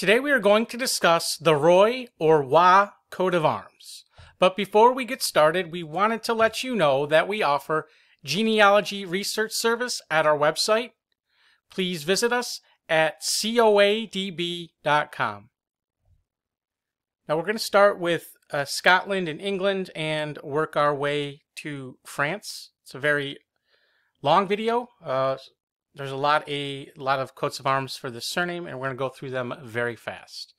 Today we are going to discuss the Roye or Wa coat of arms. But before we get started, we wanted to let you know that we offer genealogy research service at our website. Please visit us at coadb.com. Now we're going to start with Scotland and England and work our way to France. It's a very long video. There's a lot of coats of arms for the surname, and we're going to go through them very fast.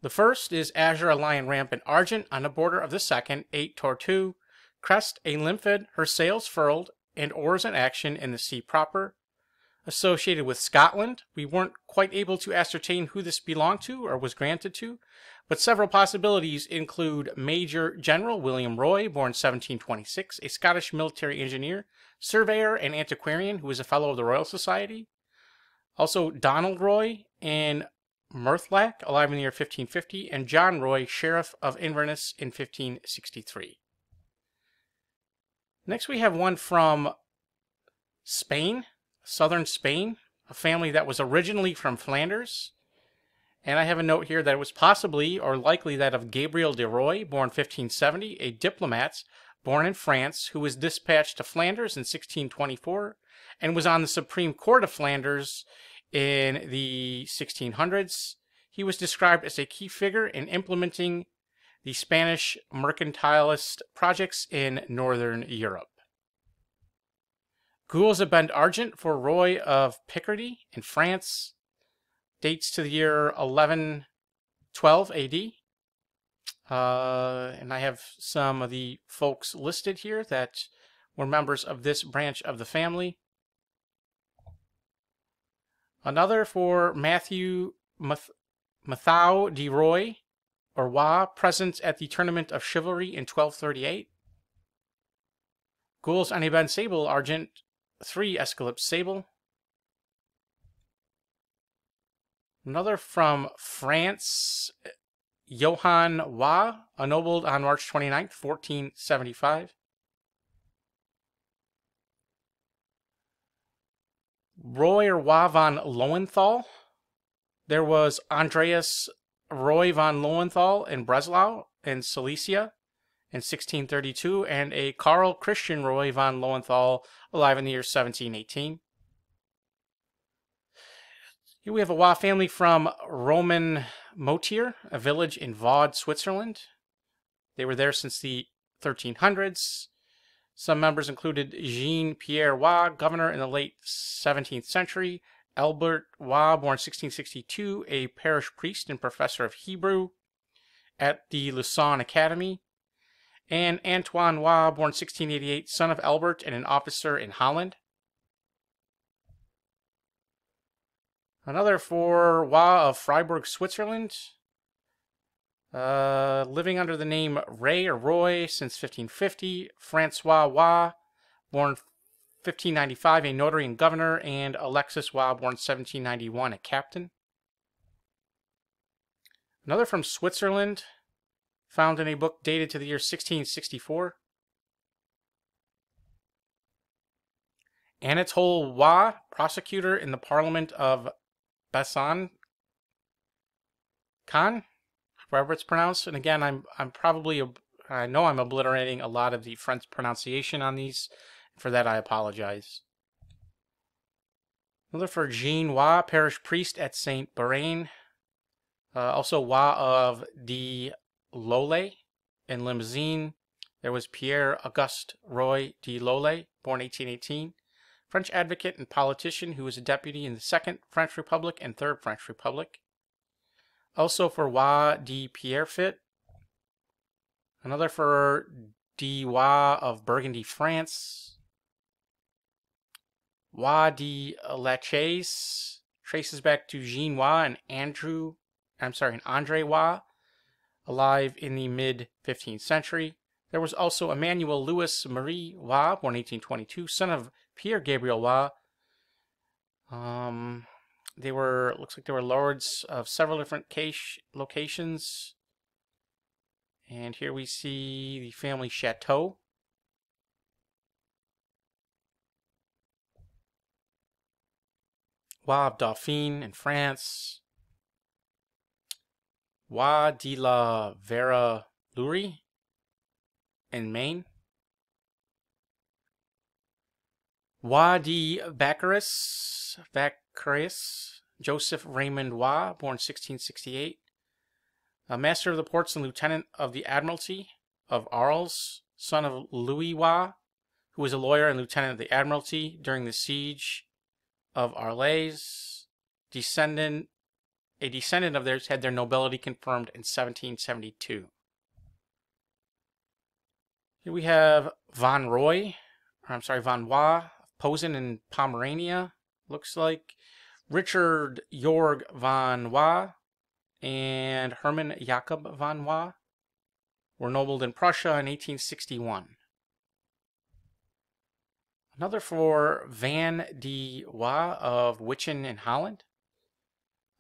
The first is Azure, a lion rampant argent on the border of the second, 8 torteaux, Crest, a lymphad, her sails furled, and oars in action in the sea proper. Associated with Scotland, we weren't quite able to ascertain who this belonged to or was granted to, but several possibilities include Major General William Roye, born 1726, a Scottish military engineer, surveyor, and antiquarian who was a fellow of the Royal Society. Also Donald Roye and Murthlac, alive in the year 1550, and John Roye, Sheriff of Inverness in 1563. Next we have one from Spain, southern Spain, a family that was originally from Flanders. And I have a note here that it was possibly or likely that of Gabriel de Roy, born 1570, a diplomat born in France who was dispatched to Flanders in 1624 and was on the Supreme Court of Flanders in the 1600s. He was described as a key figure in implementing the Spanish mercantilist projects in Northern Europe. Gules of Bend Argent for Roye of Picardy in France. Dates to the year 1112 AD. And I have some of the folks listed here that were members of this branch of the family. Another for Matthew Mathau de Roy, or Wa, present at the Tournament of Chivalry in 1238. Gules on a Ben Sable Argent, 3 Escalip Sable. Another from France, Johann Wa, ennobled on March 29th, 1475. Roy or Wa von Lowenthal. There was Andreas Roy von Lowenthal in Breslau in Silesia in 1632, and a Karl Christian Roy von Lowenthal, alive in the year 1718. Here we have a Wa family from Roman Motier, a village in Vaud, Switzerland. They were there since the 1300s. Some members included Jean-Pierre Wa, governor in the late 17th century, Albert Wa, born 1662, a parish priest and professor of Hebrew at the Lausanne Academy, and Antoine Wa, born 1688, son of Albert and an officer in Holland. Another for Wa of Freiburg, Switzerland, living under the name Ray or Roy since 1550. Francois Wa, born 1595, a notary and governor, and Alexis Wa, born 1791, a captain. Another from Switzerland, found in a book dated to the year 1664. Anatole Wa, prosecutor in the Parliament of Bessan Khan, however it's pronounced. And again, I know I'm obliterating a lot of the French pronunciation on these. For that, I apologize. Another for Jean Wa, parish priest at Saint Berain. Also Wa of de Lole in Limousin. There was Pierre Auguste Roy de Lole, born 1818. French advocate and politician who was a deputy in the Second French Republic and Third French Republic. Also for Wa de Pierrefitte. Another for de Wa of Burgundy, France. Wa de Lachaise traces back to Jean Wa and Andre Wa, alive in the mid-15th century. There was also Emmanuel Louis Marie Wa, born 1822, son of Pierre Gabriel Wa. Looks like they were lords of several different locations. And here we see the family chateau. Wa of Dauphine in France. Roye de la Vera Lurie in Maine. Roye de Baccaris, Joseph Raymond Roye, born 1668. A master of the ports and lieutenant of the Admiralty of Arles, son of Louis Roye, who was a lawyer and lieutenant of the Admiralty during the siege of Arles. A descendant of theirs had their nobility confirmed in 1772. Here we have Von Roye, Posen in Pomerania, looks like. Richard Jorg von Roye and Hermann Jakob von Roye were nobled in Prussia in 1861. Another for Van de Roye of Wichen in Holland.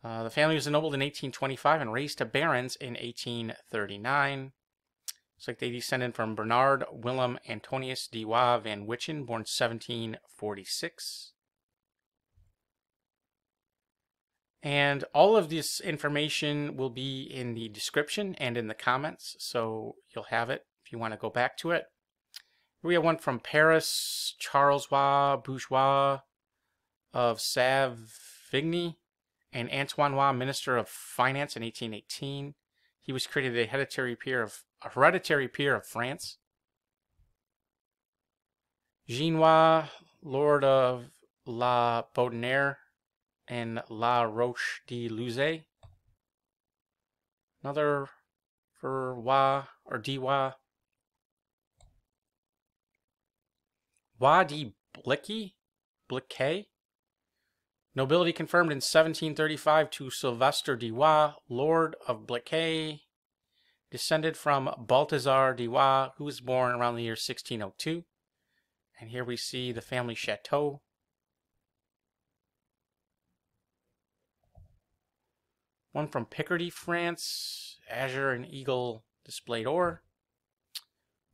The family was ennobled in 1825 and raised to barons in 1839. Looks like they descended from Bernard Willem Antonius de Roye van Wichen, born 1746. And all of this information will be in the description and in the comments, so you'll have it if you want to go back to it. We have one from Paris, Charles Roye, bourgeois of Savigny, and Antoine Roye, Minister of Finance in 1818. He was created a hereditary peer of France. Jean Roye, Lord of La Baudinière and La Roche de Luzet. Another for Roye or de Roye. Roye de Bliquet. Nobility confirmed in 1735 to Sylvestre de Roye, Lord of Bliquet, descended from Balthazar de Roye, who was born around the year 1602. And here we see the family chateau. One from Picardy, France, Azure and Eagle displayed oar.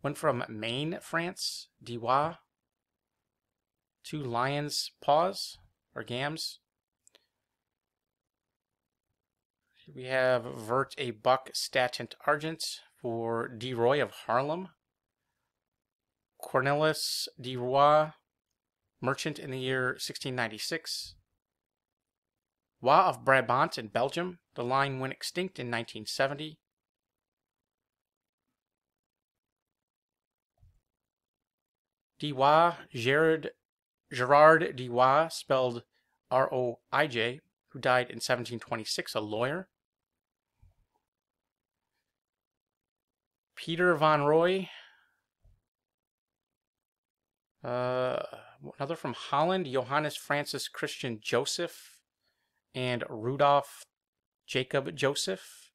One from Maine, France, de Roye, 2 lions' paws, or gams. Here we have Vert a Buck Statent Argent for de Roy of Haarlem. Cornelis de Roy, merchant in the year 1696. Roye of Brabant in Belgium. The line went extinct in 1970. De Roy, Gerard de Roy, spelled R-O-I-J, who died in 1726, a lawyer. Peter von Roye, another from Holland, Johannes Francis Christian Joseph and Rudolf Jacob Joseph,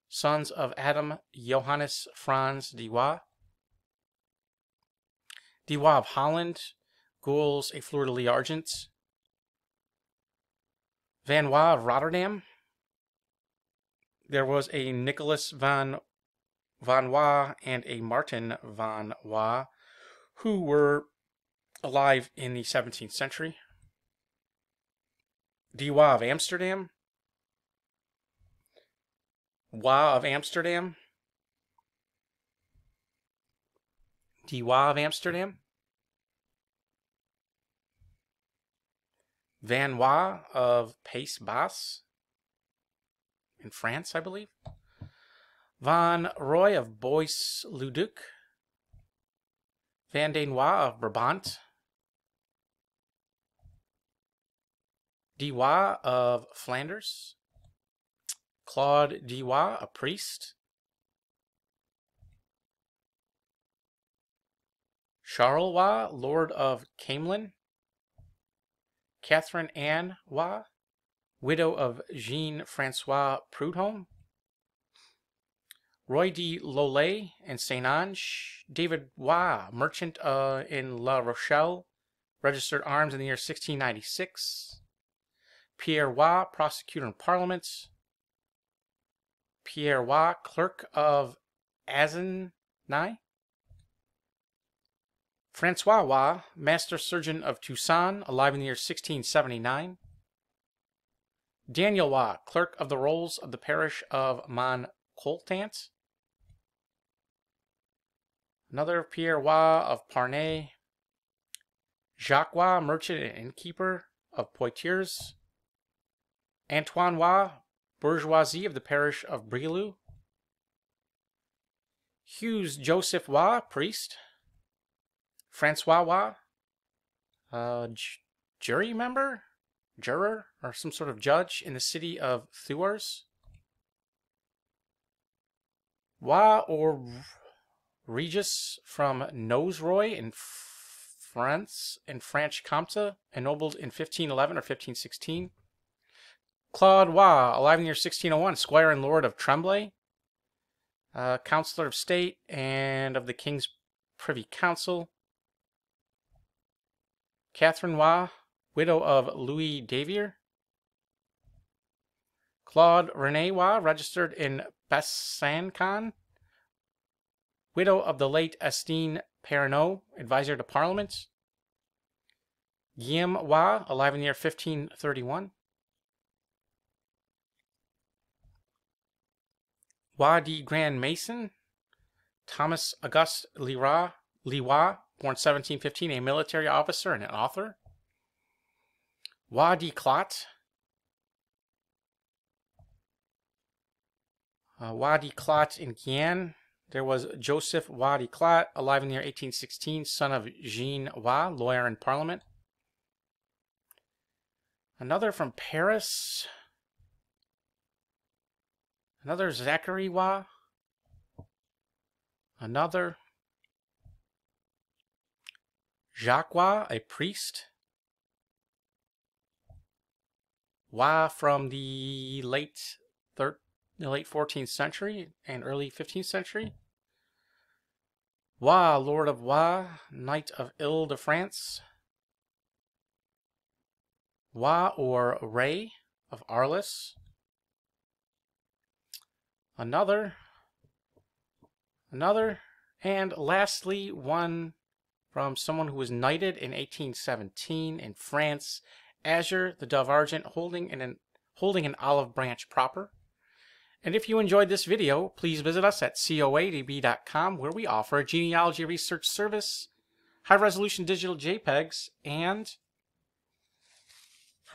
sons of Adam Johannes Franz de Roye. De Roy of Holland, gules a fleur-de-lis argent. Van Roye of Rotterdam. There was a Nicholas van Roye and a Martin van Roye who were alive in the 17th century. De Roy of Amsterdam. Roye of Amsterdam. De Roy of Amsterdam. Van Roye of Pays Bas in France, I believe. Van Roye of Bois-le-Duc. Van den Roye of Brabant. De Roy of Flanders. Claude de Roy, a priest. Charles Roye, Lord of Camelin. Catherine Anne Roye, widow of Jean-Francois Prudhomme. Roy de Lollet and Saint-Ange. David Roye, merchant in La Rochelle, registered arms in the year 1696. Pierre Roye, prosecutor in Parliament. Pierre Roye, clerk of Azenay. Francois Roye, master surgeon of Toussaint, alive in the year 1679. Daniel Wa, clerk of the rolls of the parish of Moncoltant. Another Pierre Wa of Parnay. Jacques Wa, merchant and innkeeper of Poitiers. Antoine Wa, bourgeoisie of the parish of Brielou. Hughes Joseph Wa, priest. Francois Wa, jury member? Juror? Or some sort of judge in the city of Thouars. Wa or Regis from Roye in France, in Franche-Comté, ennobled in 1511 or 1516. Claude Wa, alive in the year 1601, squire and lord of Tremblay, councillor of state and of the King's Privy Council. Catherine Wa, widow of Louis Davier. Claude René Wa, registered in Besançon, widow of the late Estienne Perronneau, advisor to Parliament. Guillaume Wa, alive in the year 1531. Wa de Grand Mason, Thomas Auguste Leroy, born 1715, a military officer and an author. Wa de Clot, Wa de Clot in Guyane. There was Joseph Wa de Clot, alive in the year 1816, son of Jean Wa, lawyer in Parliament. Another from Paris. Another Zachary Wa. Another Jacques Wa, a priest. Wa from the late 14th century and early 15th century. Wa, Lord of Wa, Knight of Ile-de-France. Wa or Roye of Arles. Another, and lastly, one from someone who was knighted in 1817 in France. Azure, the dove argent, holding an olive branch proper. And if you enjoyed this video, please visit us at coadb.com, where we offer a genealogy research service, high-resolution digital JPEGs, and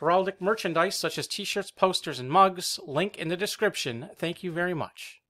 heraldic merchandise such as t-shirts, posters, and mugs. Link in the description. Thank you very much.